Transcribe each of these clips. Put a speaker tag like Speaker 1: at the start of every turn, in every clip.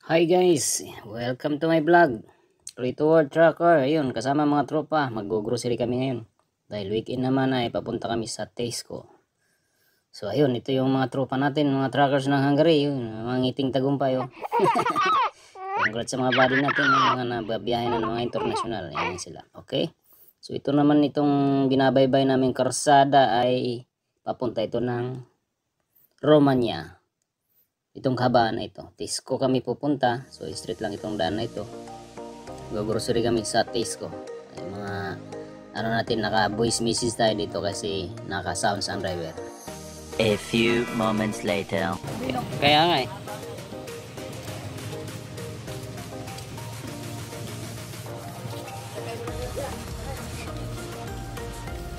Speaker 1: Hi guys, welcome to my vlog. Retoward Tracker. Ayun, kasama mga tropa, mag-grocery kami ngayon. Dahil weekend naman ay papunta kami sa Tesco. So ayun, ito yung mga tropa natin, mga trackers ng Hungary. Yun, mga ngiting tagumpay. Oh. Congrats sa mga buddy natin, mga nababiyahe na ng mga international. Ayan sila, okay? So ito naman itong binabaybay namin karsada ay papunta ito ng Romania. Itong kabaan na ito, Tesco kami pupunta. So straight lang itong daan na ito. Go-grocery kami sa Tesco. Ay, mga ano natin, naka voice message tayo dito kasi naka sounds ang driver.
Speaker 2: A few moments later.
Speaker 1: Kaya nga eh.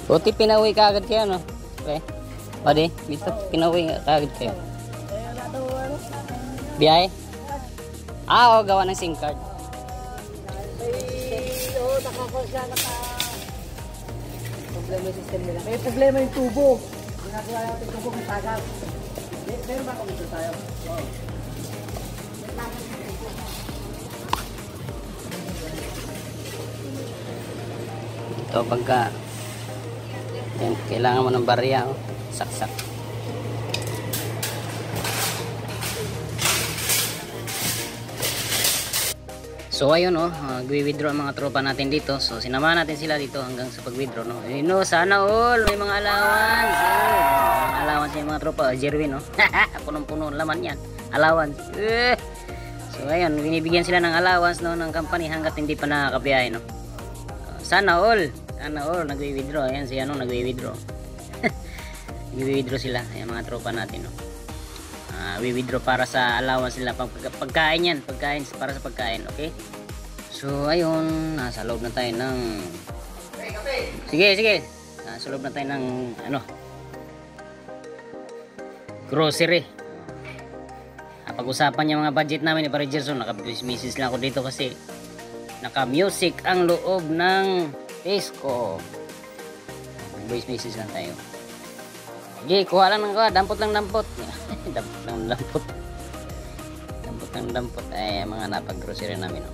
Speaker 1: Buti pinauwi ka agad kayo, no? Okay. Pwede, dito pinauwi ka agad kayo. Biyahe? Oo, gawa ng SIM card.
Speaker 3: Oo, nakakol siya, problema yung system nila. May problema yung tubo. Ginagawa natin yung tubo ng tagal. Meron ba kung ito tayo? Oo.
Speaker 1: Ito pagka yan, kailangan mo ng barya, oh. Saksak. So ayun, gwi-withdraw ang mga tropa natin dito. So sinamahan natin sila dito hanggang sa pag-withdraw, no. Ayun, no, sana all may mga allowance. Mga allowance yung mga tropa, Jerwin, no. Punong-puno laman yan. Allowance. So ayun, binibigyan sila ng allowance, no, ng company hangga't hindi pa nakakabiyahe, no. Sana all nagwi-withdraw. Ayan si ano, nagwi-withdraw. Nagwi-withdraw sila, ayan mga tropa natin, no. We-withdraw para sa allowance nila, pagkain yan, pagkain para sa pagkain, okay? So ayun, nasa loob na tayo ng sige nasa loob na tayo ng ano, grocery. Pag-usapan yung mga budget namin ni Pare Gerson, naka-message lang ako dito kasi naka-music ang loob ng Tesco. Voice message lang tayo. Sige, kuha lang ng kuha, dampot lang dampot. Dampot ng dampot. Ay, mga napag-grocery namin, no.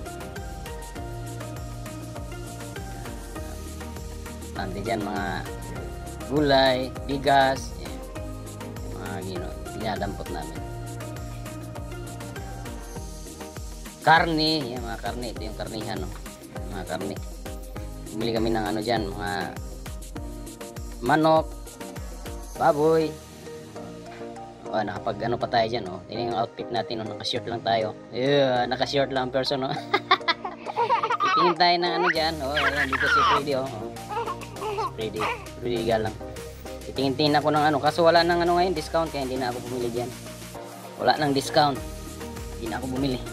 Speaker 1: Nanti dyan, mga gulay, bigas, mga dinadampot namin. Karne, yan, mga karne. Ito yung karnihan, no. Mga karne. Bumili kami ng ano dyan, mga manok, baboy. Nakapag ano pa tayo dyan, oh. Tingnan yung outfit natin, oh. Naka-short lang tayo. Yeah, naka-short lang person, oh. Titingin tayo ng ano dyan, oh. Ayan, dito si Freddy, oh. Freddy galang. Titingin ako ng ano, kaso wala nang ano ngayon, discount, kaya hindi na ako bumili dyan. Wala nang discount, hindi na ako bumili.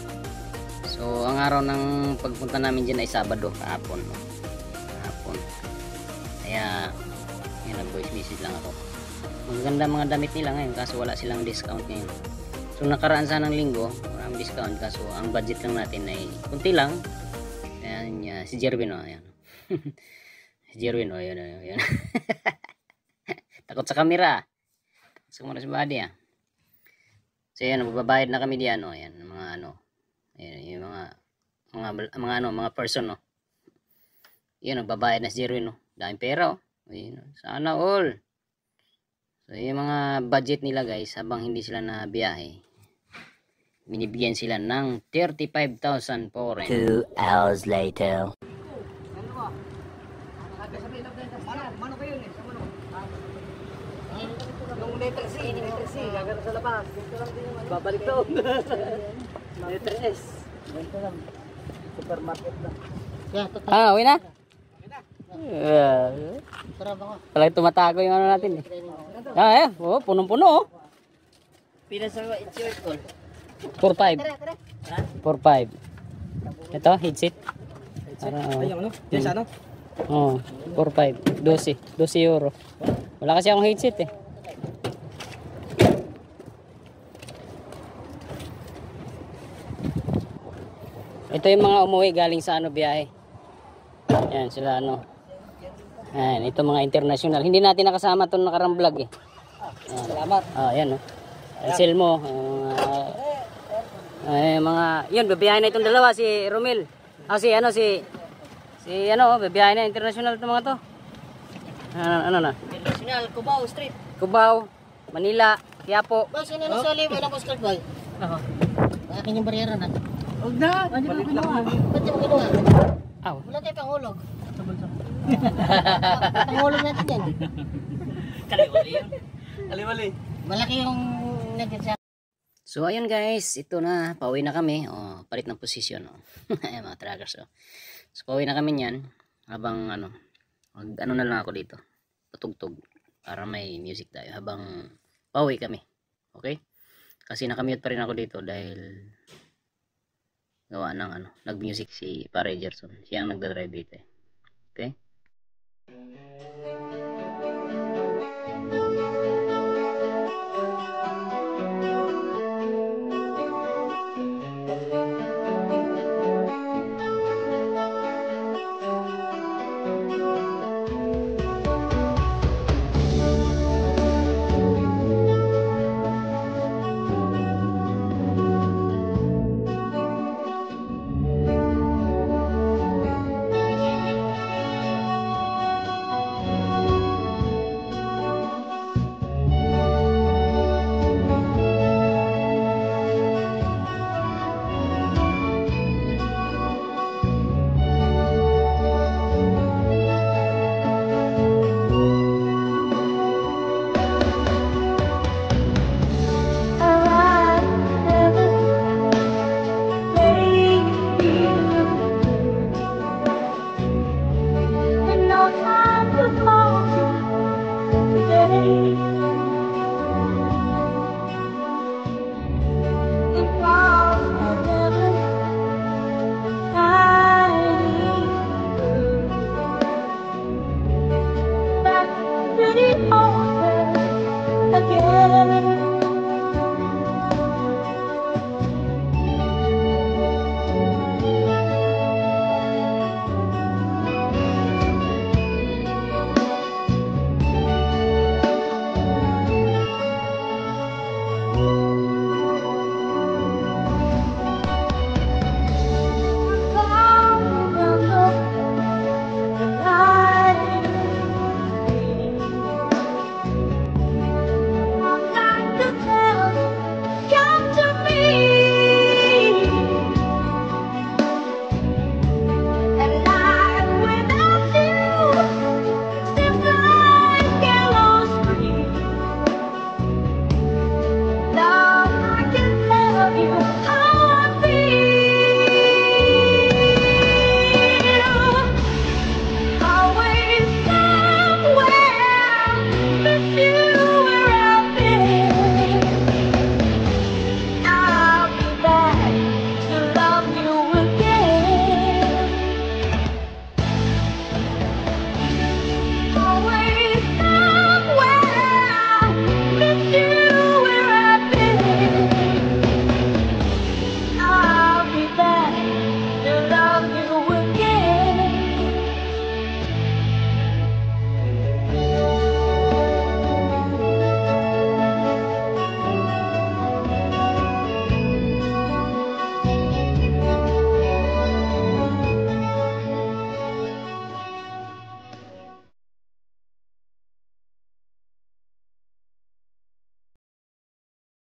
Speaker 1: So ang araw ng pagpunta namin dyan ay Sabado, kahapon, oh. Kahapon. Kaya yan, nag-voice message lang ako. Maganda mga damit nila ngayon kaso wala silang discount ngayon. So nakaraan sanang linggo, walang discount kaso ang budget lang natin ay kunti lang. Ayan, si Jerwin, oh, ayan. Si Jerwin, oh, ayan. Takot sa camera. Takot muna sa body, ah. So ayan, magbabayad na kami diyan, oh, ayan, mga ano. Ayan, yung mga person, no. Ayan, magbabayad na si Jerwin, no. Daming pera, oh. Ayan, sana all. So yung mga budget nila, guys, habang hindi sila na biyahe, binibigyan sila ng 35,000 foreign.
Speaker 2: 2 hours later.
Speaker 3: Mano kayo eh? Yung letter C, gagano sa labas. Babalik daw. Letter S. Ganito lang. Supermarket lang.
Speaker 1: Uwi na? Pala tumatago yung ano natin, eh. Punong-puno, oh.
Speaker 3: Pinasawa, it's your call.
Speaker 1: 4-5. 4-5. Ito, headset.
Speaker 3: Ay, yung ano? Diyan sa ano?
Speaker 1: Oo, 4-5. 12 euro. Wala kasi akong headset, eh. Ito yung mga umuwi galing sa ano, biyahe. Yan, sila ano. Ayan, ito mga international. Hindi natin nakasama itong nakarang vlog, eh.
Speaker 3: Salamat.
Speaker 1: Ayan, oh. Cancel mo. Ay, mga, yun, babiyahin na itong dalawa, si Romel. Babiyahin na, international itong mga to. Ano na?
Speaker 3: International, Cubao Street.
Speaker 1: Cubao, Manila, Quiapo.
Speaker 3: Boss, ano na sa libo? Ano Coast Guard boy? Oo. Akin yung bariyera na. Huwag na! Ba't yung kinuha? Ba't yung kinuha?
Speaker 1: Aw.
Speaker 3: Wala tayo panghulog. Panghulog natin yan.
Speaker 4: Kaliwali yun. Kaliwali.
Speaker 3: Malaki yung nagkita.
Speaker 1: So ayun guys, ito na, pauwi na kami. Oh, palit ng posisyon. Oh. Ayan mga trackers. Oh. So pauwi na kami niyan. Habang ano na lang ako dito. Patugtog. Para may music tayo. Habang pauwi kami. Okay? Kasi nakamute pa rin ako dito dahil gawa ng nag-music si Pare Gerson. Siya ang nagdadrive dito. Okay?